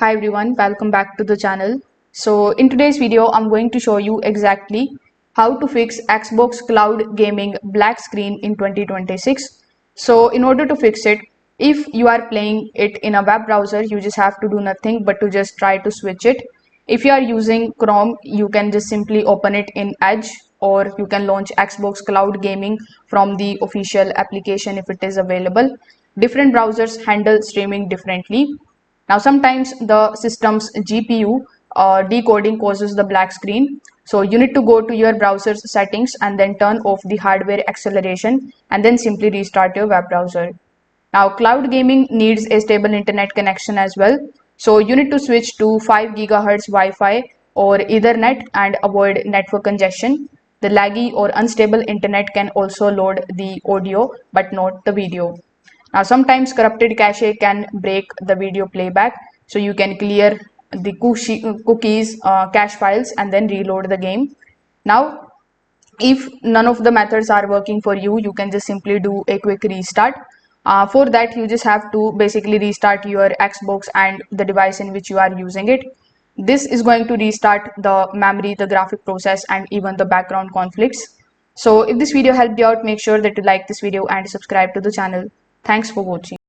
Hi everyone, welcome back to the channel. So in today's video, I'm going to show you exactly how to fix Xbox Cloud Gaming black screen in 2026. So in order to fix it, if you are playing it in a web browser, you just have to do nothing but to just try to switch it. If you are using Chrome, you can just simply open it in Edge, or you can launch Xbox Cloud Gaming from the official application if it is available. Different browsers handle streaming differently. Now, sometimes the system's GPU decoding causes the black screen. So you need to go to your browser's settings and then turn off the hardware acceleration and then simply restart your web browser. Now, cloud gaming needs a stable internet connection as well. So you need to switch to 5 gigahertz Wi-Fi or Ethernet and avoid network congestion. The laggy or unstable internet can also load the audio but not the video. Now, sometimes corrupted cache can break the video playback, so you can clear the cookies, cache files, and then reload the game. Now, if none of the methods are working for you, you can just simply do a quick restart. For that, you just have to basically restart your Xbox and the device in which you are using it. This is going to restart the memory, the graphic process, and even the background conflicts. So if this video helped you out, make sure that you like this video and subscribe to the channel. Thanks for watching.